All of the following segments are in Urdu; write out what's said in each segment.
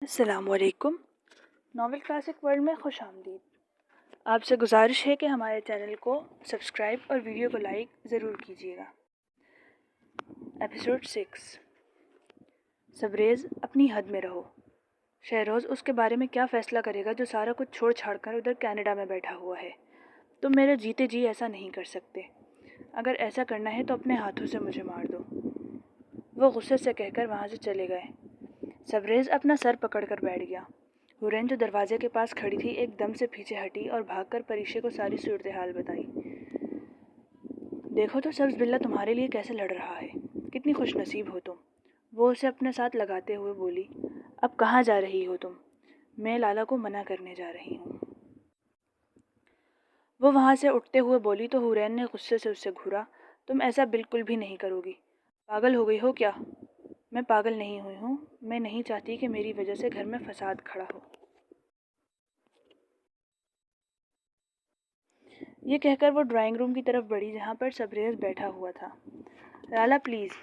السلام علیکم۔ ناول کلاسک ورلڈ میں خوش آمدید۔ آپ سے گزارش ہے کہ ہمارے چینل کو سبسکرائب اور ویڈیو کو لائک ضرور کیجیے گا۔ ایپیسوڈ 6، سبریز اپنی حد میں رہو۔ شہروز اس کے بارے میں کیا فیصلہ کرے گا جو سارا کچھ چھوڑ چھاڑ کر ادھر کینیڈا میں بیٹھا ہوا ہے؟ تم میرے جیتے جی ایسا نہیں کر سکتے۔ اگر ایسا کرنا ہے تو اپنے ہاتھوں سے مجھے مار دو۔ وہ غصے سے کہہ کر وہاں سے چلے گئے۔ سبریز اپنا سر پکڑ کر بیٹھ گیا۔ ہورین جو دروازے کے پاس کھڑی تھی ایک دم سے پیچھے ہٹی اور بھاگ کر پریشے کو ساری صورتحال بتائی۔ دیکھو تو سبز بلّا تمہارے لیے کیسے لڑ رہا ہے، کتنی خوش نصیب ہو تم۔ وہ اسے اپنے ساتھ لگاتے ہوئے بولی، اب کہاں جا رہی ہو تم؟ میں لالا کو منع کرنے جا رہی ہوں۔ وہ وہاں سے اٹھتے ہوئے بولی تو ہورین نے غصے سے اسے گھورا، تم ایسا بالکل بھی نہیں کرو گی، پاگل ہو گئی ہو کیا؟ میں پاگل نہیں ہوئی ہوں، میں نہیں چاہتی کہ میری وجہ سے گھر میں فساد کھڑا ہو۔ یہ کہہ کر وہ ڈرائنگ روم کی طرف بڑھی جہاں پر سبریز بیٹھا ہوا تھا۔ لالا پلیز،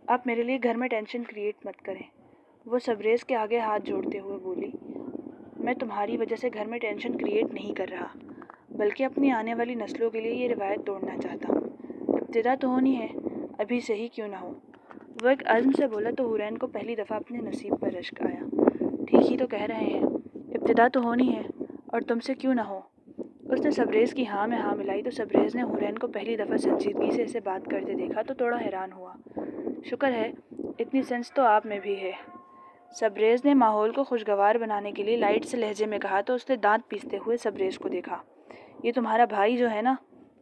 آپ میرے لیے گھر میں ٹینشن کریٹ مت کریں۔ وہ سبریز کے آگے ہاتھ جوڑتے ہوئے بولی، میں تمہاری وجہ سے گھر میں ٹینشن کریٹ نہیں کر رہا، بلکہ اپنی آنے والی نسلوں کے لیے یہ روایت توڑنا چاہتا ہوں۔ ابتدا تو ہونی ہے، ابھی سے ہی کیوں نہ ہو۔ وہ ایک عزم سے بولا تو ہورین کو پہلی دفعہ اپنے نصیب پر رشک آیا۔ ٹھیک ہی تو کہہ رہے ہیں، ابتدا تو ہونی ہے اور تم سے کیوں نہ ہو۔ اس نے سبریز کی ہاں میں ہاں ملائی تو سبریز نے ہورین کو پہلی دفعہ سنجیدگی سے اسے بات کرتے دیکھا تو تھوڑا حیران ہوا۔ شکر ہے، اتنی سینس تو آپ میں بھی ہے۔ سبریز نے ماحول کو خوشگوار بنانے کے لیے لائٹ سے لہجے میں کہا تو اس نے دانت پیستے ہوئے سبریز کو دیکھا۔ یہ تمہارا بھائی جو ہے نا،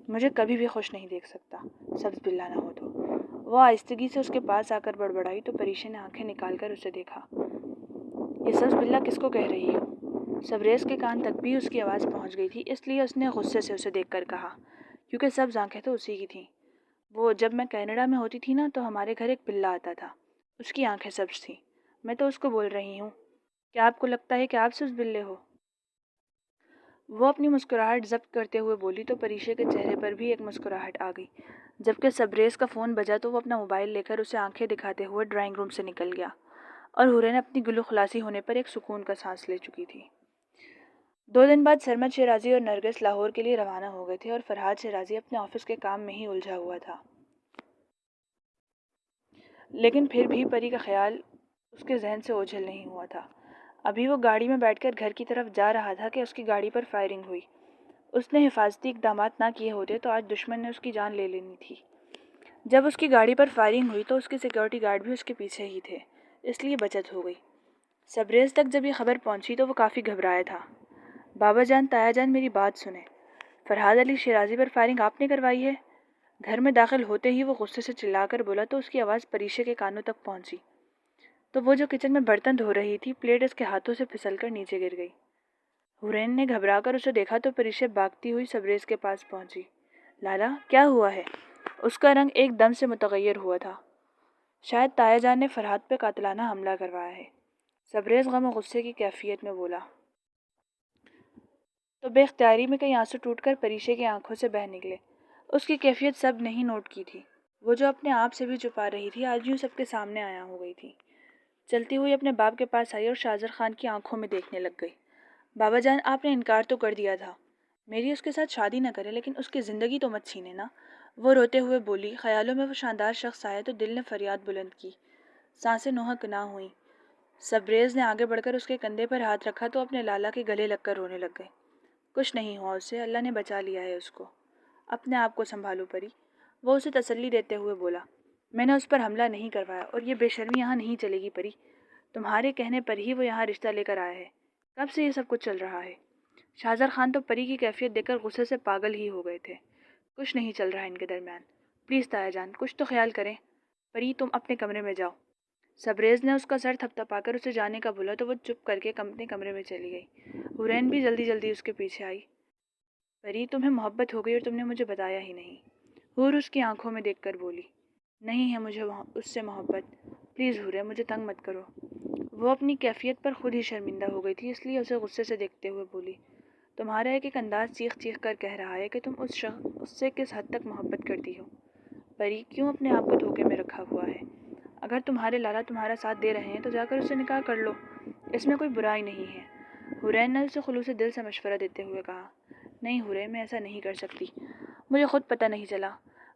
مجھے کبھی بھی خوش نہیں دیکھ سکتا، سبز بلّا نہ ہو تو۔ وہ آہستگی سے اس کے پاس آ کر بڑبڑائی تو پریشے نے آنکھیں نکال کر اسے دیکھا۔ یہ سبز بلّا کس کو کہہ رہی ہو؟ سبریز کے کان تک بھی اس کی آواز پہنچ گئی تھی، اس لیے اس نے غصے سے اسے دیکھ کر کہا، کیونکہ سبز آنکھیں تو اسی کی تھیں۔ وہ جب میں کینیڈا میں ہوتی تھی نا تو ہمارے گھر ایک بلّا آتا تھا، اس کی آنکھیں سبز تھیں، میں تو اس کو بول رہی ہوں۔ کیا آپ کو لگتا ہے کہ آپ سبز بلّے ہو؟ وہ اپنی مسکراہٹ ضبط کرتے ہوئے بولی تو پریشے کے چہرے پر بھی ایک مسکراہٹ آ گئی۔ جبکہ سبریز کا فون بجا تو وہ اپنا موبائل لے کر اسے آنکھیں دکھاتے ہوئے ڈرائنگ روم سے نکل گیا، اور ہورین اپنی گلو خلاصی ہونے پر ایک سکون کا سانس لے چکی تھی۔ 2 دن بعد سرمد شیرازی اور نرگس لاہور کے لیے روانہ ہو گئے تھے اور فرحاد شیرازی اپنے آفس کے کام میں ہی الجھا ہوا تھا۔ لیکن پھر بھی پری کا خیال اس کے ذہن سے اوجھل نہیں ہوا تھا۔ ابھی وہ گاڑی میں بیٹھ کر گھر کی طرف جا رہا تھا کہ اس کی گاڑی پر فائرنگ ہوئی۔ اس نے حفاظتی اقدامات نہ کیے ہوتے تو آج دشمن نے اس کی جان لے لینی تھی۔ جب اس کی گاڑی پر فائرنگ ہوئی تو اس کے سیکیورٹی گارڈ بھی اس کے پیچھے ہی تھے، اس لیے بچت ہو گئی۔ سبریز تک جب یہ خبر پہنچی تو وہ کافی گھبرایا تھا۔ بابا جان، تایا جان، میری بات سنیں۔ فرحاد علی شیرازی پر فائرنگ آپ نے کروائی ہے؟ گھر میں داخل ہوتے ہی وہ غصے سے چلا کر بولا تو اس کی آواز پریشے کے کانوں تک پہنچی تو وہ جو کچن میں برتن دھو رہی تھی، پلیٹ اس کے ہاتھوں سے پھسل کر نیچے گر گئی۔ ہورین نے گھبرا کر اسے دیکھا تو پریشے بھاگتی ہوئی سبریز کے پاس پہنچی۔ لالا، کیا ہوا ہے؟ اس کا رنگ ایک دم سے متغیر ہوا تھا۔ شاید تایا جان نے فرحاد پہ قاتلانہ حملہ کروایا ہے، سبریز غم و غصے کی کیفیت میں بولا تو بے اختیاری میں کئی آنسو ٹوٹ کر پریشے کی آنکھوں سے بہہ نکلے۔ اس کی کیفیت سب نہیں نوٹ کی تھی، وہ جو اپنے آپ سے بھی چھپا رہی تھی آج یوں سب کے سامنے آیا ہو گئی تھی۔ چلتی ہوئی اپنے باپ کے پاس آئی اور شاہزر خان کی آنکھوں میں دیکھنے لگ گئی۔ بابا جان، آپ نے انکار تو کر دیا تھا، میری اس کے ساتھ شادی نہ کرے، لیکن اس کی زندگی تو مت چھینے نا۔ وہ روتے ہوئے بولی۔ خیالوں میں وہ شاندار شخص آیا تو دل نے فریاد بلند کی، سانسیں نوحق نہ ہوئیں۔ سبریز نے آگے بڑھ کر اس کے کندھے پر ہاتھ رکھا تو اپنے لالا کے گلے لگ کر رونے لگ گئے۔ کچھ نہیں ہوا اسے، اللہ نے بچا لیا ہے اس کو، اپنے آپ کو سنبھالو پری۔ وہ اسے تسلی دیتے ہوئے بولا، میں نے اس پر حملہ نہیں کروایا اور یہ بے شرمی یہاں نہیں چلے گی پری، تمہارے کہنے پر ہی وہ یہاں رشتہ لے کر آیا ہے۔ کب سے یہ سب کچھ چل رہا ہے؟ شاہزر خان تو پری کی کیفیت دیکھ کر غصے سے پاگل ہی ہو گئے تھے۔ کچھ نہیں چل رہا ان کے درمیان، پلیز تایا جان کچھ تو خیال کریں۔ پری، تم اپنے کمرے میں جاؤ۔ سبریز نے اس کا سر تھپتھپا کر اسے جانے کا بولا تو وہ چپ کر کے اپنے کمرے میں چلی گئی۔ ہورین بھی جلدی جلدی اس کے پیچھے آئی۔ پری، تمہیں محبت ہو گئی اور تم نے مجھے بتایا ہی نہیں، ہور اس کی آنکھوں میں دیکھ کر بولی۔ نہیں ہے مجھے اس سے محبت، پلیز ہورے، مجھے تنگ مت کرو۔ وہ اپنی کیفیت پر خود ہی شرمندہ ہو گئی تھی، اس لیے اسے غصے سے دیکھتے ہوئے بولی، تمہارا ایک انداز چیخ چیخ کر کہہ رہا ہے کہ تم اس سے کس حد تک محبت کرتی ہو۔ پری، کیوں اپنے آپ کو دھوکے میں رکھا ہوا ہے؟ اگر تمہارے لالا تمہارا ساتھ دے رہے ہیں تو جا کر اس سے نکاح کر لو، اس میں کوئی برائی نہیں ہے۔ حورین نے اسے خلوص دل سے مشورہ دیتے ہوئے کہا۔ نہیں حورے، میں ایسا نہیں کر سکتی، مجھے خود پتہ نہیں چلا،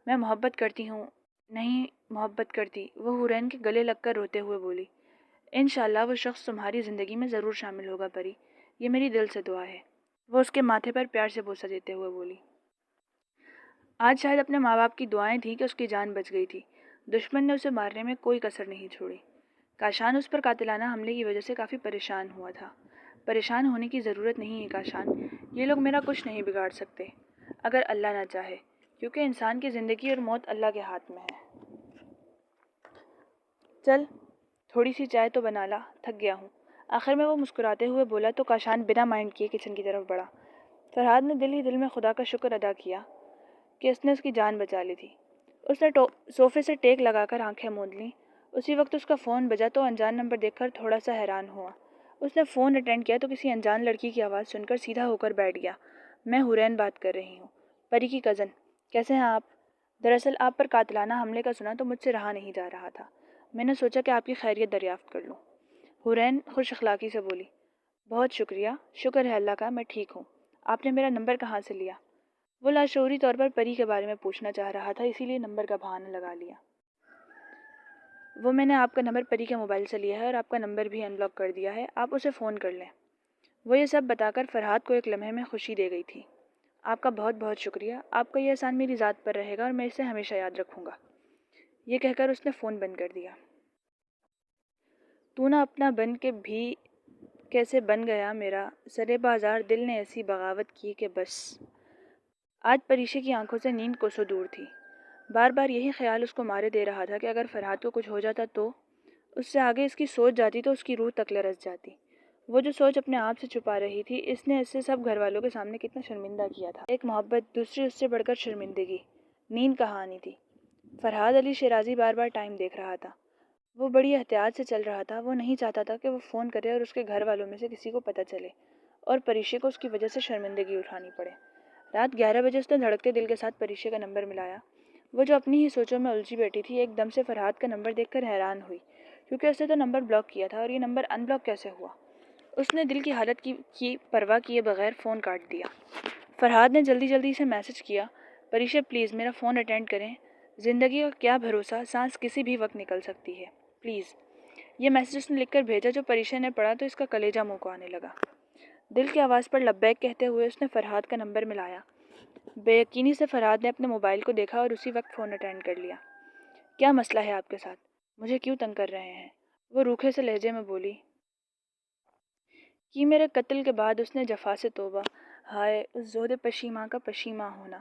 میں محبت کرتی ہوں۔ نہیں محبت کرتی، وہ حورین کے گلے لگ کر روتے ہوئے بولی۔ انشاءاللہ وہ شخص تمہاری زندگی میں ضرور شامل ہوگا پری، یہ میری دل سے دعا ہے، وہ اس کے ماتھے پر پیار سے بوسہ دیتے ہوئے بولی۔ آج شاید اپنے ماں باپ کی دعائیں تھیں کہ اس کی جان بچ گئی تھی، دشمن نے اسے مارنے میں کوئی کسر نہیں چھوڑی۔ کاشان اس پر قاتلانہ حملے کی وجہ سے کافی پریشان ہوا تھا۔ پریشان ہونے کی ضرورت نہیں ہے کاشان، یہ لوگ میرا کچھ نہیں بگاڑ سکتے اگر اللہ نہ چاہے، کیونکہ انسان کی زندگی اور موت اللہ کے ہاتھ میں ہے۔ چل تھوڑی سی چائے تو بنا لا، تھک گیا ہوں، آخر میں وہ مسکراتے ہوئے بولا تو کاشان بنا مائنڈ کیے کچن کی طرف بڑھا۔ فرحاد نے دل ہی دل میں خدا کا شکر ادا کیا کہ اس نے اس کی جان بچا لی تھی۔ اس نے صوفے سے ٹیک لگا کر آنکھیں موند لیں۔ اسی وقت اس کا فون بجا تو انجان نمبر دیکھ کر تھوڑا سا حیران ہوا۔ اس نے فون اٹینڈ کیا تو کسی انجان لڑکی کی آواز سن کر سیدھا ہو کر بیٹھ گیا۔ میں حورین بات کر رہی ہوں، پری کی کزن، کیسے ہیں آپ؟ دراصل آپ پر قاتلانہ حملے کا سنا تو مجھ سے رہا نہیں جا رہا تھا، میں نے سوچا کہ آپ کی خیریت دریافت کر لوں۔ حورین خوش اخلاقی سے بولی۔ بہت شکریہ، شکر ہے اللہ کا میں ٹھیک ہوں، آپ نے میرا نمبر کہاں سے لیا؟ وہ لاشعوری طور پر پری کے بارے میں پوچھنا چاہ رہا تھا، اسی لیے نمبر کا بہانہ لگا لیا۔ وہ میں نے آپ کا نمبر پری کے موبائل سے لیا ہے اور آپ کا نمبر بھی ان بلاک کر دیا ہے، آپ اسے فون کر لیں۔ وہ یہ سب بتا کر فرحاد کو ایک لمحے میں خوشی دے گئی تھی۔ آپ کا بہت بہت شکریہ، آپ کا یہ احسان میری ذات پر رہے گا اور میں اسے ہمیشہ یاد رکھوں گا۔ یہ کہہ کر اس نے فون بند کر دیا۔ تو نہ اپنا بن کے بھی کیسے بن گیا میرا سرے بازار، دل نے ایسی بغاوت کی کہ بس۔ آج پریشے کی آنکھوں سے نیند کوسوں دور تھی۔ بار بار یہی خیال اس کو مارے دے رہا تھا کہ اگر فرحاد کو کچھ ہو جاتا تو اس سے آگے اس کی سوچ جاتی تو اس کی روح تک لرز جاتی۔ وہ جو سوچ اپنے آپ سے چھپا رہی تھی، اس نے اسے سب گھر والوں کے سامنے کتنا شرمندہ کیا تھا۔ ایک محبت، دوسری اس سے بڑھ کر شرمندگی، نیند کہاں آنی تھی۔ فرحاد علی شیرازی بار بار ٹائم دیکھ رہا تھا۔ وہ بڑی احتیاط سے چل رہا تھا، وہ نہیں چاہتا تھا کہ وہ فون کرے اور اس کے گھر والوں میں سے کسی کو پتہ چلے اور پریشے کو اس کی وجہ سے شرمندگی اٹھانی پڑے۔ رات 11 بجے اس نے دھڑکتے دل کے ساتھ پریشے کا نمبر ملایا۔ وہ جو اپنی ہی سوچوں میں الجھی بیٹھی تھی، ایک دم سے فرحاد کا نمبر دیکھ کر حیران ہوئی، کیونکہ اس نے تو نمبر بلاک کیا تھا اور یہ نمبر ان بلاک کیسے ہوا؟ اس نے دل کی حالت کی پرواہ کیے بغیر فون کاٹ دیا۔ فرحاد نے جلدی جلدی سے میسج کیا، پریشے پلیز میرا فون اٹینڈ کریں، زندگی کا کیا بھروسہ، سانس کسی بھی وقت نکل سکتی ہے، پلیز۔ یہ میسج اس نے لکھ کر بھیجا۔ جو پریشے نے پڑھا تو اس کا کلیجہ منہ کو آنے لگا۔ دل کی آواز پر لبیک کہتے ہوئے اس نے فرحاد کا نمبر ملایا۔ بے یقینی سے فرحاد نے اپنے موبائل کو دیکھا اور اسی وقت فون اٹینڈ کر لیا۔ کیا مسئلہ ہے آپ کے ساتھ؟ مجھے کیوں تنگ کر رہے ہیں؟ وہ روکھے سے لہجے میں بولی۔ کہ میرے قتل کے بعد اس نے جفا سے توبہ، ہائے اس زہد پشیماں کا پشیماں ہونا۔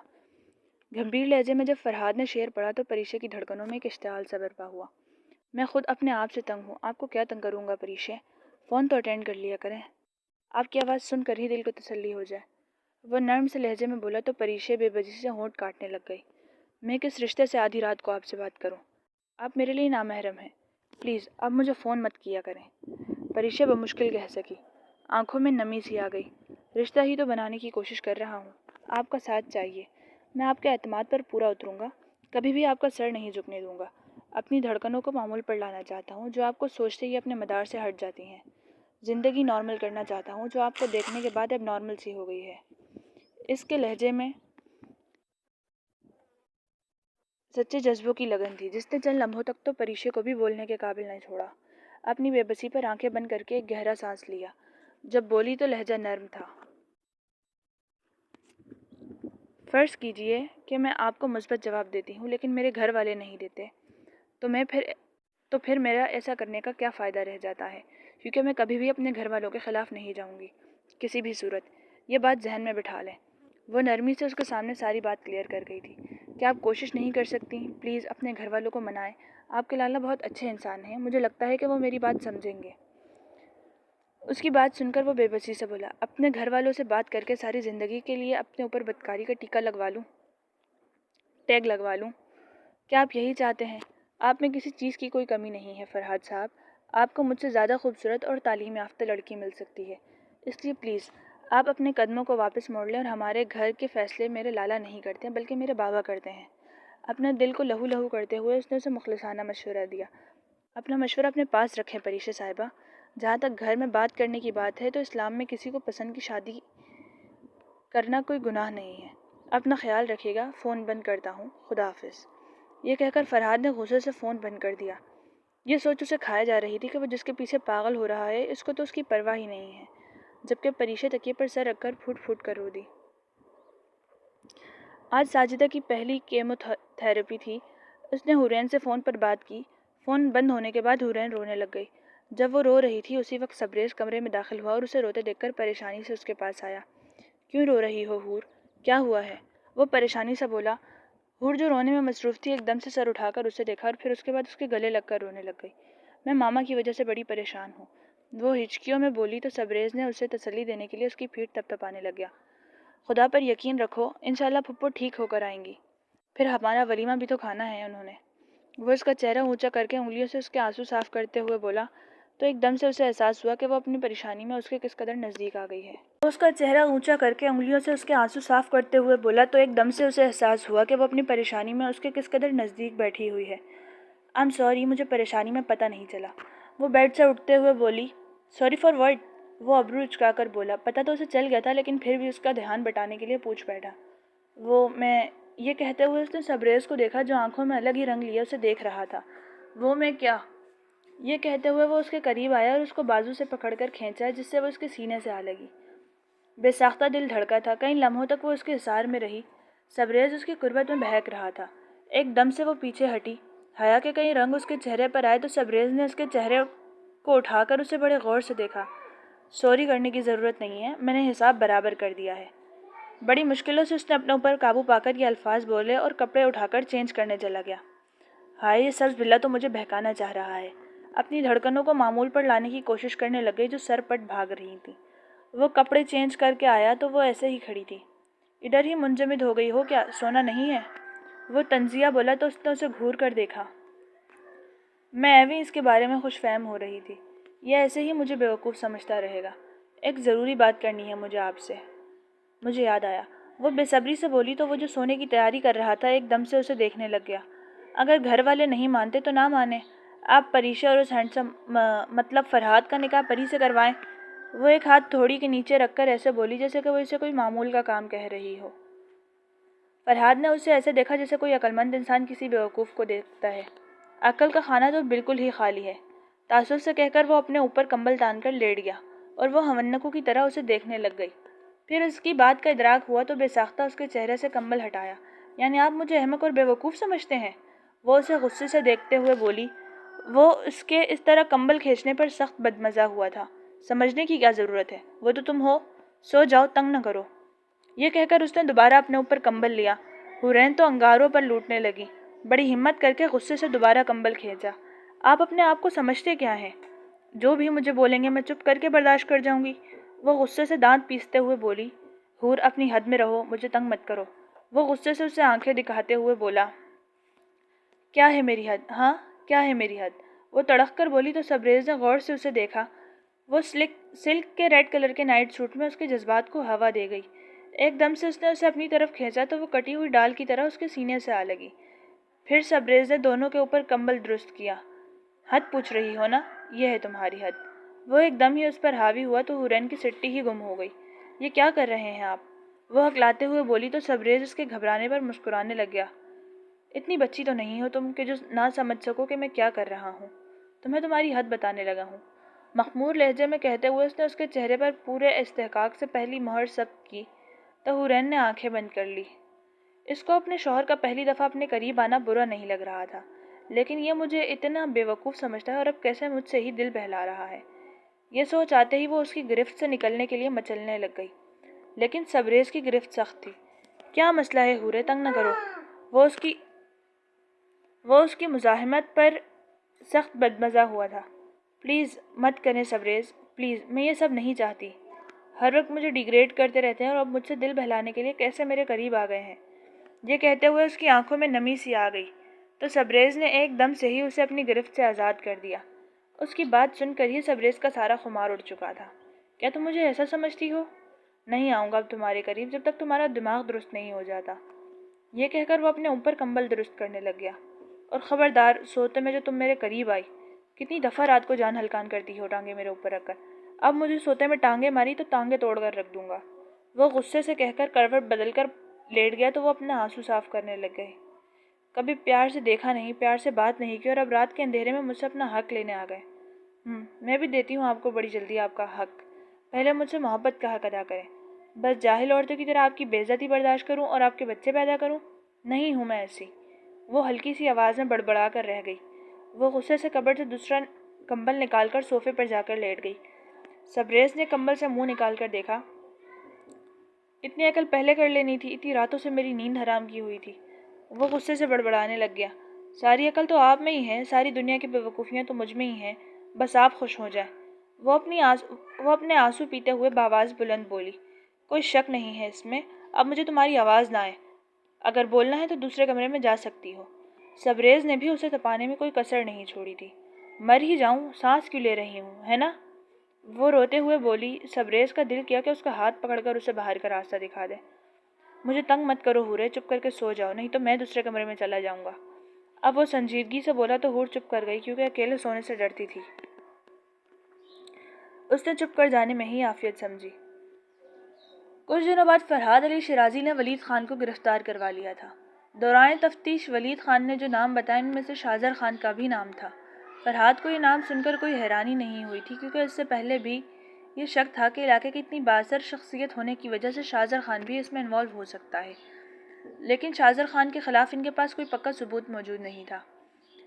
گھمبیر لہجے میں جب فرحاد نے شعر پڑھا تو پریشے کی دھڑکنوں میں ایک اشتعال سا برپا ہوا۔ میں خود اپنے آپ سے تنگ ہوں، آپ کو کیا تنگ کروں گا پریشے، فون تو اٹینڈ کر لیا کریں، آپ کی آواز سن کر ہی دل کو تسلی ہو جائے۔ وہ نرم سے لہجے میں بولا تو پریشے بے بسی سے ہونٹ کاٹنے لگ گئی۔ میں کس رشتے سے آدھی رات کو آپ سے بات کروں؟ آپ میرے لیے نامحرم ہیں، پلیز اب مجھے فون مت کیا کریں، پریشے بمشکل کہہ سکی۔ آنکھوں میں نمی سی آ گئی۔ رشتہ ہی تو بنانے کی کوشش کر رہا ہوں، آپ کا ساتھ چاہیے، میں آپ کے اعتماد پر پورا اتروں گا، کبھی بھی آپ کا سر نہیں جھکنے دوں گا۔ اپنی دھڑکنوں کو معمول پر لانا چاہتا ہوں جو آپ کو سوچتے ہی اپنے مدار سے ہٹ جاتی ہیں۔ زندگی نارمل کرنا چاہتا ہوں جو آپ کو دیکھنے کے بعد اب نارمل سی ہو گئی ہے۔ اس کے لہجے میں سچے جذبوں کی لگن تھی جس نے چند لمحوں تک تو پریشے کو بھی بولنے کے قابل نہیں چھوڑا۔ اپنی بے بسی پر آنکھیں بند کر کے ایک گہرا سانس لیا۔ جب بولی تو لہجہ نرم تھا۔ فرض کیجئے کہ میں آپ کو مثبت جواب دیتی ہوں لیکن میرے گھر والے نہیں دیتے، تو پھر میرا ایسا کرنے کا کیا فائدہ رہ جاتا ہے، کیونکہ میں کبھی بھی اپنے گھر والوں کے خلاف نہیں جاؤں گی کسی بھی صورت، یہ بات ذہن میں بٹھا لیں۔ وہ نرمی سے اس کے سامنے ساری بات کلیئر کر گئی تھی۔ کیا آپ کوشش نہیں کر سکتی؟ پلیز اپنے گھر والوں کو منائیں، آپ کے لالا بہت اچھے انسان ہیں، مجھے لگتا ہے کہ وہ میری بات سمجھیں گے۔ اس کی بات سن کر وہ بے بسی سے بولا، اپنے گھر والوں سے بات کر کے ساری زندگی کے لیے اپنے اوپر بدکاری کا ٹیگ لگوا لوں؟ کیا آپ یہی چاہتے ہیں؟ آپ میں کسی چیز کی کوئی کمی نہیں ہے فرحاد صاحب، آپ کو مجھ سے زیادہ خوبصورت اور تعلیم یافتہ لڑکی مل سکتی ہے، اس لیے پلیز آپ اپنے قدموں کو واپس موڑ لیں اور ہمارے گھر کے فیصلے میرے لالا نہیں کرتے بلکہ میرے بابا کرتے ہیں۔ اپنے دل کو لہو لہو کرتے ہوئے اس نے اسے مخلصانہ مشورہ دیا۔ اپنا مشورہ اپنے پاس رکھیں پریشا صاحبہ. جہاں تک گھر میں بات کرنے کی بات ہے تو اسلام میں کسی کو پسند کی شادی کرنا کوئی گناہ نہیں ہے. اپنا خیال رکھیے گا. فون بند کرتا ہوں. خدا حافظ. یہ کہہ کر فرحاد نے غصے سے فون بند کر دیا. یہ سوچ اسے کھائے جا رہی تھی کہ وہ جس کے پیچھے پاگل ہو رہا ہے اس کو تو اس کی پرواہ ہی نہیں ہے. جبکہ پریشا تکیے پر سر رکھ کر پھوٹ پھوٹ کر رو دی. آج ساجدہ کی پہلی کیمو تھراپی تھی. اس نے حورین سے فون پر بات کی. فون بند ہونے کے بعد حورین رونے لگ گئی. جب وہ رو رہی تھی اسی وقت سبریز کمرے میں داخل ہوا اور اسے روتے دیکھ کر پریشانی سے اس کے پاس آیا. کیوں رو رہی ہو حور؟ کیا ہوا ہے؟ وہ پریشانی سے بولا. حور جو رونے میں مصروف تھی ایک دم سے سر اٹھا کر اسے دیکھا اور پھر اس کے بعد اس کے گلے لگ کر رونے لگ گئی. میں ماما کی وجہ سے بڑی پریشان ہوں. وہ ہچکیوں میں بولی تو سبریز نے اسے تسلی دینے کے لیے اس کی پیٹھ تپ تپانے لگ گیا. خدا پر یقین رکھو انشاءاللہ پھپھو ٹھیک ہو کر آئیں گی. پھر ہمارا ولیمہ بھی تو کھانا ہے انہوں نے. وہ اس کا چہرہ اونچا کر کے انگلیوں سے اس کے آنسو صاف کرتے ہوئے بولا تو ایک دم سے اسے احساس ہوا کہ وہ اپنی پریشانی میں اس کے کس قدر نزدیک آ گئی ہے. وہ اس کا چہرہ اونچا کر کے انگلیوں سے اس کے آنسو صاف کرتے ہوئے بولا تو ایک دم سے اسے احساس ہوا کہ وہ اپنی پریشانی میں اس کے کس قدر نزدیک بیٹھی ہوئی ہے. آئی ایم سوری مجھے پریشانی میں پتہ نہیں چلا. وہ بیڈ سے اٹھتے ہوئے بولی. Sorry for what? وہ ابرو اچکا کر بولا. پتہ تو اسے چل گیا تھا لیکن پھر بھی اس کا دھیان بٹانے کے لیے پوچھ بیٹھا. میں یہ کہتے ہوئے اس نے سبریز کو دیکھا جو آنکھوں میں الگ ہی رنگ لیے اسے دیکھ رہا تھا. میں کیا؟ یہ کہتے ہوئے وہ اس کے قریب آیا اور اس کو بازو سے پکڑ کر کھینچا جس سے وہ اس کے سینے سے آ لگی. بے ساختہ دل دھڑکا تھا. کئی لمحوں تک وہ اس کے حصار میں رہی. سبریز اس کی قربت میں بہک رہا تھا. ایک دم سے وہ پیچھے ہٹی. حیا کے کئی رنگ اس کے چہرے پر آئے تو سبریز نے اس کے چہرے کو اٹھا کر اسے بڑے غور سے دیکھا. سوری کرنے کی ضرورت نہیں ہے. میں نے حساب برابر کر دیا ہے. بڑی مشکلوں سے اس نے اپنے اوپر قابو پا کر یہ الفاظ بولے اور کپڑے اٹھا کر چینج کرنے چلا گیا. ہائے یہ سبز بلا تو مجھے بہکانا چاہ رہا ہے. اپنی دھڑکنوں کو معمول پر لانے کی کوشش کرنے لگ گئی جو سر پٹ بھاگ رہی تھی. وہ کپڑے چینج کر کے آیا تو وہ ایسے ہی کھڑی تھی. ادھر ہی منجمد ہو گئی ہو کیا؟ سونا نہیں ہے؟ وہ طنزیہ بولا تو اس نے اسے گھور کر دیکھا. میں ایویں اس کے بارے میں خوش فہم ہو رہی تھی. یہ ایسے ہی مجھے بیوقوف سمجھتا رہے گا. ایک ضروری بات کرنی ہے مجھے آپ سے. مجھے یاد آیا. وہ بے صبری سے بولی تو وہ جو سونے کی تیاری کر رہا تھا ایک دم سے اسے دیکھنے لگ گیا. اگر گھر والے نہیں مانتے تو نہ مانے. آپ پریشا اور اس ہینڈسم مطلب فرحاد کا نکاح پری سے کروائیں. وہ ایک ہاتھ تھوڑی کے نیچے رکھ کر ایسے بولی جیسے کہ وہ اسے کوئی معمول کا کام کہہ رہی ہو. فرحاد نے اسے ایسے دیکھا جیسے کوئی عقلمند انسان کسی بیوقوف کو دیکھتا ہے. عقل کا خانہ تو بالکل ہی خالی ہے. تعصب سے کہہ کر وہ اپنے اوپر کمبل تان کر لیٹ گیا اور وہ ہونکوں کی طرح اسے دیکھنے لگ گئی. پھر اس کی بات کا ادراک ہوا تو بے ساختہ اس کے چہرے سے کمبل ہٹایا. یعنی آپ مجھے احمق اور بیوقوف سمجھتے ہیں؟ وہ اسے غصے سے دیکھتے ہوئے بولی. وہ اس کے اس طرح کمبل کھینچنے پر سخت بدمزہ ہوا تھا. سمجھنے کی کیا ضرورت ہے؟ وہ تو تم ہو. سو جاؤ تنگ نہ کرو. یہ کہہ کر اس نے دوبارہ اپنے اوپر کمبل لیا. حورین تو انگاروں پر لوٹنے لگی. بڑی ہمت کر کے غصے سے دوبارہ کمبل کھینچا. آپ اپنے آپ کو سمجھتے کیا ہیں؟ جو بھی مجھے بولیں گے میں چپ کر کے برداشت کر جاؤں گی. وہ غصے سے دانت پیستے ہوئے بولی. حور اپنی حد میں رہو. مجھے تنگ مت کرو. وہ غصے سے اسے آنکھیں دکھاتے ہوئے بولا. کیا ہے میری حد؟ ہاں کیا ہے میری حد؟ وہ تڑک کر بولی تو سبریز نے غور سے اسے دیکھا. وہ سلک کے ریڈ کلر کے نائٹ سوٹ میں اس کے جذبات کو ہوا دے گئی. ایک دم سے اس نے اسے اپنی طرف کھینچا تو وہ کٹی ہوئی ڈال کی طرح اس کے سینے سے آ لگی. پھر سبریز نے دونوں کے اوپر کمبل درست کیا. حد پوچھ رہی ہو نا؟ یہ ہے تمہاری حد. وہ ایک دم ہی اس پر حاوی ہوا تو حورین کی سٹی ہی گم ہو گئی. یہ کیا کر رہے ہیں آپ؟ وہ ہکلاتے ہوئے بولی تو سبریز اس کے گھبرانے پر مسکرانے لگ گیا. اتنی بچی تو نہیں ہو تم کہ جو نہ سمجھ سکو کہ میں کیا کر رہا ہوں. تمہیں تمہاری حد بتانے لگا ہوں. مخمور لہجے میں کہتے ہوئے اس نے اس کے چہرے پر پورے استحقاق سے پہلی مہر ثبت کی تو حورین نے آنکھیں بند کر لی. اس کو اپنے شوہر کا پہلی دفعہ اپنے قریب آنا برا نہیں لگ رہا تھا لیکن یہ مجھے اتنا بے وقوف سمجھتا ہے اور اب کیسے مجھ سے ہی دل بہلا رہا ہے. یہ سوچ آتے ہی وہ اس کی گرفت سے نکلنے کے لیے مچلنے لگ گئی. لیکن سبریز کی گرفت سخت تھی. کیا مسئلہ ہے حورے؟ تنگ نہ کرو. وہ اس کی مزاحمت پر سخت بدمزہ ہوا تھا. پلیز مت کریں سبریز. پلیز میں یہ سب نہیں چاہتی. ہر وقت مجھے ڈیگریڈ کرتے رہتے ہیں اور اب مجھ سے دل بہلانے کے لیے کیسے میرے قریب آ گئے ہیں. یہ کہتے ہوئے اس کی آنکھوں میں نمی سی آ گئی تو سبریز نے ایک دم سے ہی اسے اپنی گرفت سے آزاد کر دیا. اس کی بات سن کر ہی سبریز کا سارا خمار اڑ چکا تھا. کیا تم مجھے ایسا سمجھتی ہو؟ نہیں آؤں گا اب تمہارے قریب جب تک تمہارا دماغ درست نہیں ہو جاتا. یہ کہہ کر وہ اپنے اوپر کمبل درست کرنے لگ گیا. اور خبردار سوتے میں جو تم میرے قریب آئی کتنی دفعہ رات کو جان ہلکان کرتی ہو ٹانگیں میرے اوپر رکھ کر. اب مجھے سوتے میں ٹانگیں ماری تو ٹانگیں توڑ کر رکھ دوں گا. وہ غصے سے کہہ کر کروٹ بدل کر لیٹ گیا تو وہ اپنا آنسو صاف کرنے لگ گئے. کبھی پیار سے دیکھا نہیں, پیار سے بات نہیں کی, اور اب رات کے اندھیرے میں مجھ سے اپنا حق لینے آ گئے. میں بھی دیتی ہوں آپ کو بڑی جلدی آپ کا حق. پہلے مجھ سے محبت کا حق ادا کریں. بس جاہل عورتوں کی طرح آپ کی بے عزتی برداشت کروں اور آپ کے بچے پیدا کروں؟ نہیں ہوں میں ایسی. وہ ہلکی سی آواز میں بڑبڑا کر رہ گئی. وہ غصے سے کبٹ سے دوسرا کمبل نکال کر صوفے پر جا کر لیٹ گئی. سبریز نے کمبل سے منہ نکال کر دیکھا. اتنی عقل پہلے کر لینی تھی, اتنی راتوں سے میری نیند حرام کی ہوئی تھی. وہ غصے سے بڑبڑانے لگ گیا. ساری عقل تو آپ میں ہی ہے, ساری دنیا کی بیوقوفیاں تو مجھ میں ہی ہیں, بس آپ خوش ہو جائیں. وہ اپنے آنسو پیتے ہوئے بآواز بلند بولی. کوئی شک نہیں ہے اس میں, اب مجھے تمہاری آواز نہ آئے. اگر بولنا ہے تو دوسرے کمرے میں جا سکتی ہو. سبریز نے بھی اسے تپانے میں کوئی کسر نہیں چھوڑی تھی. مر ہی جاؤں, سانس کیوں لے رہی ہوں, ہے نا؟ وہ روتے ہوئے بولی. سبریز کا دل کیا کہ اس کا ہاتھ پکڑ کر اسے باہر کا راستہ دکھا دے. مجھے تنگ مت کرو حورے, چپ کر کے سو جاؤ, نہیں تو میں دوسرے کمرے میں چلا جاؤں گا. اب وہ سنجیدگی سے بولا تو حور چپ کر گئی کیونکہ اکیلے سونے سے ڈرتی تھی. اس نے چپ کر جانے میں ہی عافیت سمجھی. کچھ دنوں بعد فرحاد علی شیرازی نے ولید خان کو گرفتار کروا لیا تھا. دوران تفتیش ولید خان نے جو نام بتائے ان میں سے شاہزر خان کا بھی نام تھا. فرحاد کو یہ نام سن کر کوئی حیرانی نہیں ہوئی تھی کیونکہ اس سے پہلے بھی یہ شک تھا کہ علاقے کی اتنی بااثر شخصیت ہونے کی وجہ سے شاہزر خان بھی اس میں انوالو ہو سکتا ہے. لیکن شاہزر خان کے خلاف ان کے پاس کوئی پکا ثبوت موجود نہیں تھا.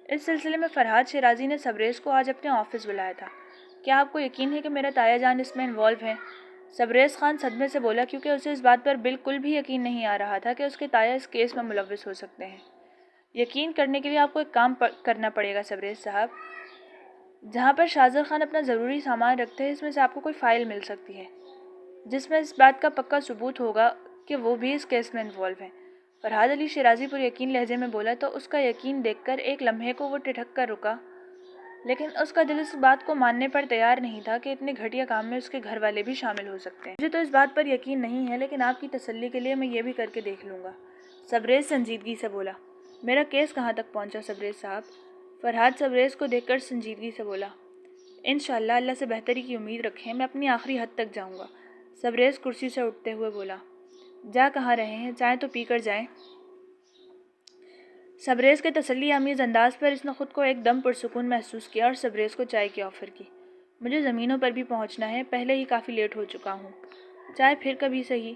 اس سلسلے میں فرحاد شیرازی نے سبریز کو آج اپنے آفس بلایا تھا. کیا آپ کو یقین ہے کہ میرا تایا جان اس میں انوالو ہے؟ سبریز خان صدمے سے بولا کیونکہ اسے اس بات پر بالکل بھی یقین نہیں آ رہا تھا کہ اس کے تایا اس کیس میں ملوث ہو سکتے ہیں. یقین کرنے کے لیے آپ کو ایک کام کرنا پڑے گا سبریز صاحب. جہاں پر شاہزر خان اپنا ضروری سامان رکھتے ہیں اس میں سے آپ کو کوئی فائل مل سکتی ہے جس میں اس بات کا پکا ثبوت ہوگا کہ وہ بھی اس کیس میں انوالو ہیں. فرحاد علی شیرازی پر یقین لہجے میں بولا تو اس کا یقین دیکھ کر ایک لمحے کو وہ ٹھٹک کر رکا, لیکن اس کا دل اس بات کو ماننے پر تیار نہیں تھا کہ اتنے گھٹیا کام میں اس کے گھر والے بھی شامل ہو سکتے ہیں. مجھے تو اس بات پر یقین نہیں ہے, لیکن آپ کی تسلی کے لیے میں یہ بھی کر کے دیکھ لوں گا. سبریز سنجیدگی سے بولا. میرا کیس کہاں تک پہنچا سبریز صاحب؟ فرحاد سبریز کو دیکھ کر سنجیدگی سے بولا. انشاءاللہ اللہ سے بہتری کی امید رکھیں, میں اپنی آخری حد تک جاؤں گا. سبریز کرسی سے اٹھتے ہوئے بولا. جا کہاں رہے ہیں, چائے تو پی کر جائیں. سبریز کے تسلی آمیز انداز پر اس نے خود کو ایک دم پرسکون محسوس کیا اور سبریز کو چائے کی آفر کی. مجھے زمینوں پر بھی پہنچنا ہے, پہلے ہی کافی لیٹ ہو چکا ہوں. چائے پھر کبھی صحیح.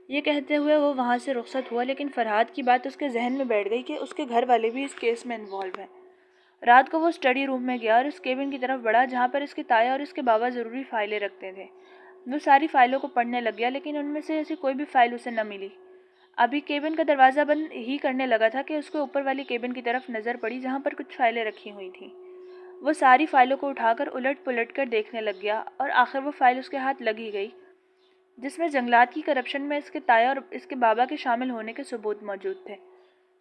یہ کہتے ہوئے وہ وہاں سے رخصت ہوا, لیکن فرحاد کی بات اس کے ذہن میں بیٹھ گئی کہ اس کے گھر والے بھی اس کیس میں انوالو ہیں. رات کو وہ اسٹڈی روم میں گیا اور اس کیبن کی طرف بڑھا جہاں پر اس کے تایا اور اس کے بابا ضروری فائلیں رکھتے تھے. وہ ساری فائلوں کو پڑھنے لگ گیا, لیکن ان میں سے ایسی کوئی بھی فائل اسے نہ ملی. ابھی کیبن کا دروازہ بند ہی کرنے لگا تھا کہ اس کو اوپر والی کیبن کی طرف نظر پڑی جہاں پر کچھ فائلیں رکھی ہوئی تھیں. وہ ساری فائلوں کو اٹھا کر الٹ پلٹ کر دیکھنے لگ گیا اور آخر وہ فائل اس کے ہاتھ لگ ہی گئی جس میں جنگلات کی کرپشن میں اس کے تایا اور اس کے بابا کے شامل ہونے کے ثبوت موجود تھے.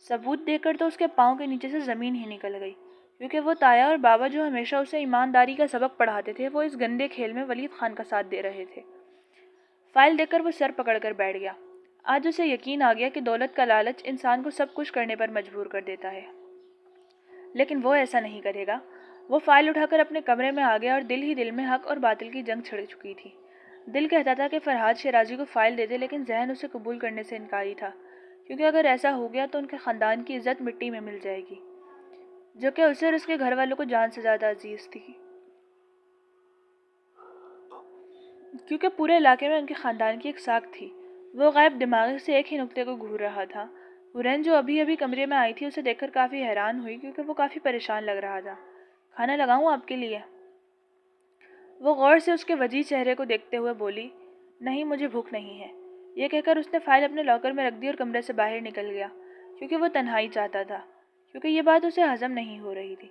ثبوت دیکھ کر تو اس کے پاؤں کے نیچے سے زمین ہی نکل گئی, کیونکہ وہ تایا اور بابا جو ہمیشہ اسے ایمانداری کا سبق پڑھاتے تھے وہ اس گندے کھیل میں ولید خان کا ساتھ دے رہے تھے. فائل دیکھ کر وہ سر پکڑ کر بیٹھ گیا. آج اسے یقین آ گیا کہ دولت کا لالچ انسان کو سب کچھ کرنے پر مجبور کر دیتا ہے, لیکن وہ ایسا نہیں کرے گا. وہ فائل اٹھا کر اپنے کمرے میں آ گیا اور دل ہی دل میں حق اور باطل کی جنگ چھڑ چکی تھی. دل کہتا تھا کہ فرحاد شیرازی کو فائل دے دے, لیکن ذہن اسے قبول کرنے سے انکاری تھا, کیونکہ اگر ایسا ہو گیا تو ان کے خاندان کی عزت مٹی میں مل جائے گی, جو کہ اسے اور اس کے گھر والوں کو جان سے زیادہ عزیز تھی, کیونکہ پورے علاقے میں ان کے خاندان کی ایک ساکھ تھی. وہ غائب دماغی سے ایک ہی نقطے کو گھور رہا تھا. حورین جو ابھی ابھی کمرے میں آئی تھی اسے دیکھ کر کافی حیران ہوئی کیونکہ وہ کافی پریشان لگ رہا تھا. کھانا لگاؤں آپ کے لیے؟ وہ غور سے اس کے وجیح چہرے کو دیکھتے ہوئے بولی. نہیں, مجھے بھوک نہیں ہے. یہ کہہ کر اس نے فائل اپنے لاکر میں رکھ دی اور کمرے سے باہر نکل گیا, کیونکہ وہ تنہائی چاہتا تھا, کیونکہ یہ بات اسے ہضم نہیں ہو رہی تھی.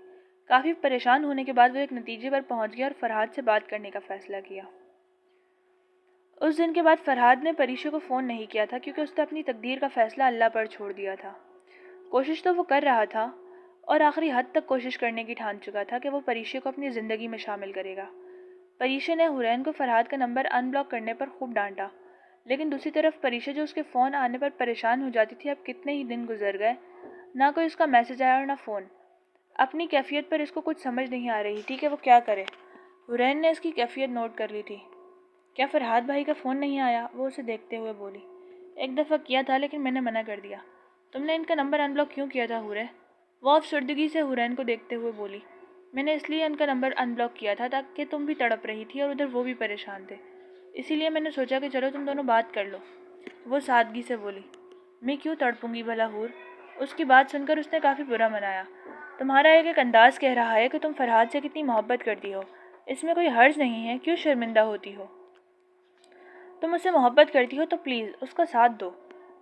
کافی پریشان ہونے کے بعد وہ ایک نتیجے پر پہنچ گیا اور فرحاد سے بات کرنے کا فیصلہ کیا. اس دن کے بعد فرحاد نے پریشا کو فون نہیں کیا تھا کیونکہ اس نے اپنی تقدیر کا فیصلہ اللہ پر چھوڑ دیا تھا. کوشش تو وہ کر رہا تھا اور آخری حد تک کوشش کرنے کی ٹھان چکا تھا کہ وہ پریشا کو اپنی زندگی میں شامل کرے گا. پریشا نے حورین کو فرحاد کا نمبر ان بلاک کرنے پر خوب ڈانٹا, لیکن دوسری طرف پریشا جو اس کے فون آنے پر پریشان ہو جاتی تھی, اب کتنے ہی دن گزر گئے, نہ کوئی اس کا میسج آیا اور نہ فون. اپنی کیفیت پر اس کو کچھ سمجھ نہیں آ رہی تھی کہ وہ کیا کرے۔ حورین نے اس کی کیفیت نوٹ کر لی تھی۔ کیا فرحاد بھائی کا فون نہیں آیا؟ وہ اسے دیکھتے ہوئے بولی۔ ایک دفعہ کیا تھا لیکن میں نے منع کر دیا۔ تم نے ان کا نمبر ان بلاک کیوں کیا تھا حورے؟ وہ افسردگی سے حورین کو دیکھتے ہوئے بولی۔ میں نے اس لیے ان کا نمبر ان بلاک کیا تھا تاکہ تم بھی تڑپ رہی تھی اور ادھر وہ بھی پریشان تھے، اسی لیے میں نے سوچا کہ چلو تم دونوں بات کر لو۔ وہ سادگی سے بولی۔ میں کیوں تڑپوں گی بھلا حور؟ اس کی بات سن کر اس نے کافی برا منایا۔ تمہارا ایک انداز کہہ رہا ہے کہ تم فرحاد سے کتنی محبت کرتی ہو، اس میں کوئی حرج نہیں ہے، کیوں شرمندہ ہوتی ہو؟ تم اس سے محبت کرتی ہو تو پلیز اس کا ساتھ دو،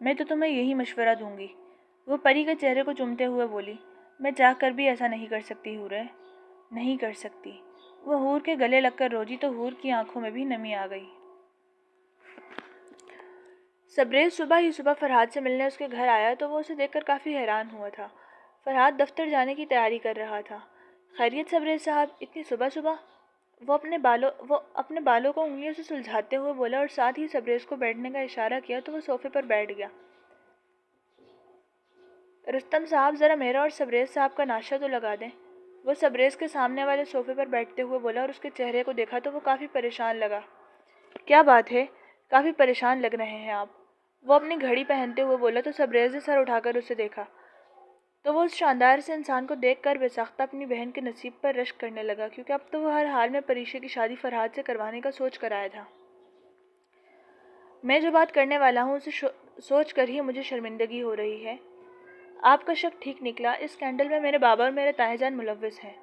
میں تو تمہیں یہی مشورہ دوں گی۔ وہ پری کے چہرے کو چومتے ہوئے بولی۔ میں چاہ کر بھی ایسا نہیں کر سکتی حورے، نہیں کر سکتی۔ وہ حور کے گلے لگ کر روجی تو حور کی آنکھوں میں بھی نمی آ گئی۔ سبریز صبح ہی صبح فرحاد سے ملنے اس کے گھر آیا تو وہ اسے دیکھ کر کافی حیران ہوا تھا۔ فرحاد دفتر جانے کی تیاری کر رہا تھا۔ خیریت سبریز صاحب، اتنی صبح صبح؟ وہ اپنے بالوں کو انگلیوں سے سلجھاتے ہوئے بولا اور ساتھ ہی سبریز کو بیٹھنے کا اشارہ کیا تو وہ صوفے پر بیٹھ گیا۔ رستم صاحب، ذرا میرا اور سبریز صاحب کا ناشتہ تو لگا دیں۔ وہ سبریز کے سامنے والے صوفے پر بیٹھتے ہوئے بولا اور اس کے چہرے کو دیکھا تو وہ کافی پریشان لگا۔ کیا بات ہے؟ کافی پریشان لگ رہے ہیں آپ، وہ اپنی گھڑی پہنتے ہوئے بولا تو سبریز نے سر اٹھا کر اسے دیکھا تو وہ اس شاندار سے انسان کو دیکھ کر بے ساختہ اپنی بہن کے نصیب پر رشک کرنے لگا، کیونکہ اب تو وہ ہر حال میں پریشے کی شادی فرحاد سے کروانے کا سوچ کر آیا تھا۔ میں جو بات کرنے والا ہوں اسے سوچ کر ہی مجھے شرمندگی ہو رہی ہے۔ آپ کا شک ٹھیک نکلا، اس اسکینڈل میں میرے بابا اور میرے تایا جان ملوث ہیں۔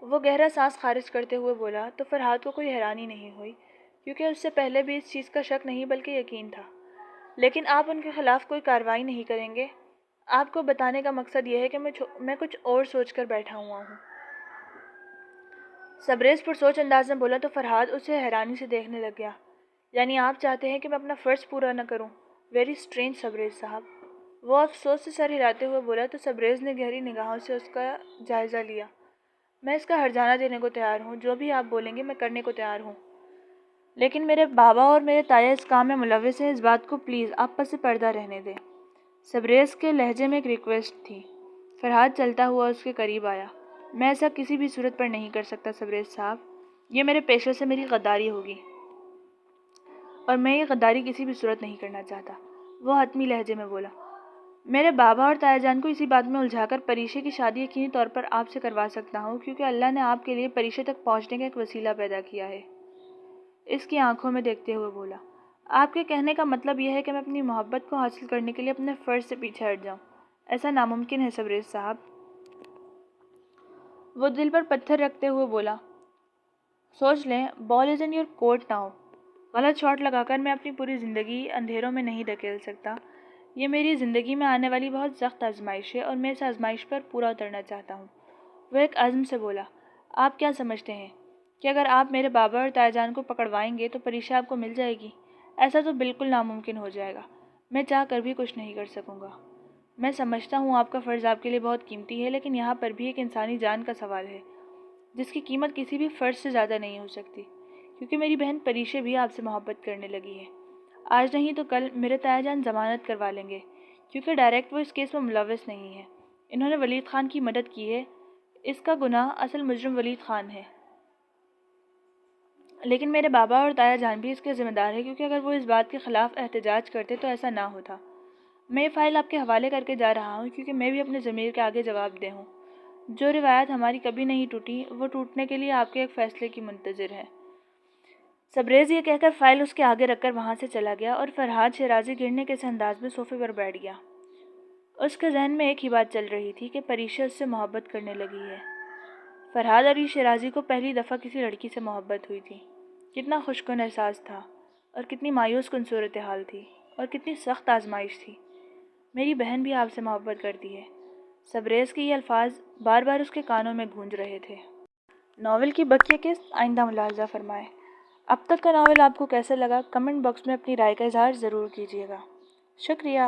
وہ گہرا سانس خارج کرتے ہوئے بولا تو فرحاد کو کوئی حیرانی نہیں ہوئی، کیونکہ اس سے پہلے بھی اس چیز کا شک نہیں بلکہ یقین تھا۔ لیکن آپ ان کے خلاف کوئی کارروائی نہیں کریں گے؟ آپ کو بتانے کا مقصد یہ ہے کہ میں کچھ اور سوچ کر بیٹھا ہوا ہوں۔ سبریز پرسوچ انداز میں بولا تو فرحاد اسے حیرانی سے دیکھنے لگ گیا۔ یعنی آپ چاہتے ہیں کہ میں اپنا فرض پورا نہ کروں؟ ویری اسٹرینج سبریز صاحب، وہ افسوس سے سر ہلاتے ہوئے بولا تو سبریز نے گہری نگاہوں سے اس کا جائزہ لیا۔ میں اس کا ہرجانہ دینے کو تیار ہوں، جو بھی آپ بولیں گے میں کرنے کو تیار ہوں، لیکن میرے بابا اور میرے تایا اس کام میں ملوث ہیں، اس بات کو پلیز آپ پس پردہ رہنے دیں۔ سبریز کے لہجے میں ایک ریکویسٹ تھی۔ فرحاد چلتا ہوا اس کے قریب آیا۔ میں ایسا کسی بھی صورت پر نہیں کر سکتا سبریز صاحب، یہ میرے پیشے سے میری غداری ہوگی اور میں یہ غداری کسی بھی صورت نہیں کرنا چاہتا، وہ حتمی لہجے میں بولا۔ میرے بابا اور تایا جان کو اسی بات میں الجھا کر پریشے کی شادی یقینی طور پر آپ سے کروا سکتا ہوں، کیونکہ اللہ نے آپ کے لیے پریشے تک پہنچنے کا ایک وسیلہ پیدا کیا ہے۔ اس کی آنکھوں میں دیکھتے ہوئے بولا۔ آپ کے کہنے کا مطلب یہ ہے کہ میں اپنی محبت کو حاصل کرنے کے لیے اپنے فرض سے پیچھے ہٹ جاؤں؟ ایسا ناممکن ہے سبریز صاحب، وہ دل پر پتھر رکھتے ہوئے بولا۔ سوچ لیں، بال از ان یور کورٹ ناؤ۔ غلط شاٹ لگا کر میں اپنی پوری زندگی اندھیروں میں نہیں دھکیل سکتا۔ یہ میری زندگی میں آنے والی بہت سخت آزمائش ہے اور میں اس آزمائش پر پورا اترنا چاہتا ہوں۔ وہ ایک عزم سے بولا۔ آپ کیا سمجھتے ہیں کہ اگر آپ میرے بابا اور تایا جان کو پکڑوائیں گے تو پریشا آپ کو مل جائے گی؟ ایسا تو بالکل ناممکن ہو جائے گا، میں چاہ کر بھی کچھ نہیں کر سکوں گا۔ میں سمجھتا ہوں آپ کا فرض آپ کے لیے بہت قیمتی ہے، لیکن یہاں پر بھی ایک انسانی جان کا سوال ہے جس کی قیمت کسی بھی فرض سے زیادہ نہیں ہو سکتی، کیونکہ میری بہن پریشے بھی آپ سے محبت کرنے لگی ہے۔ آج نہیں تو کل میرے تایا جان ضمانت کروا لیں گے، کیونکہ ڈائریکٹ وہ اس کیس میں ملوث نہیں ہے، انہوں نے ولید خان کی مدد کی ہے، اس کا گناہ اصل مجرم ولید خان ہے، لیکن میرے بابا اور تایا جان بھی اس کے ذمہ دار ہیں، کیونکہ اگر وہ اس بات کے خلاف احتجاج کرتے تو ایسا نہ ہوتا۔ میں یہ فائل آپ کے حوالے کر کے جا رہا ہوں کیونکہ میں بھی اپنے ضمیر کے آگے جواب دہ ہوں۔ جو روایت ہماری کبھی نہیں ٹوٹی وہ ٹوٹنے کے لیے آپ کے ایک فیصلے کی منتظر ہے۔ سبریز یہ کہہ کر فائل اس کے آگے رکھ کر وہاں سے چلا گیا اور فرحاد شیرازی گرنے کے اس انداز میں صوفے پر بیٹھ گیا۔ اس کے ذہن میں ایک ہی بات چل رہی تھی کہ پریشا اس سے محبت کرنے لگی ہے۔ فرحاد علی شیرازی کو پہلی دفعہ کسی لڑکی سے محبت ہوئی تھی۔ کتنا خوش کن احساس تھا اور کتنی مایوس کن صورتحال تھی اور کتنی سخت آزمائش تھی۔ میری بہن بھی آپ سے محبت کرتی ہے۔ سبریز کے یہ الفاظ بار بار اس کے کانوں میں گونج رہے تھے۔ ناول کی بقیہ قسط آئندہ ملاحظہ فرمائیں۔ اب تک کا ناول آپ کو کیسا لگا؟ کمنٹ باکس میں اپنی رائے کا اظہار ضرور کیجیے گا۔ شکریہ۔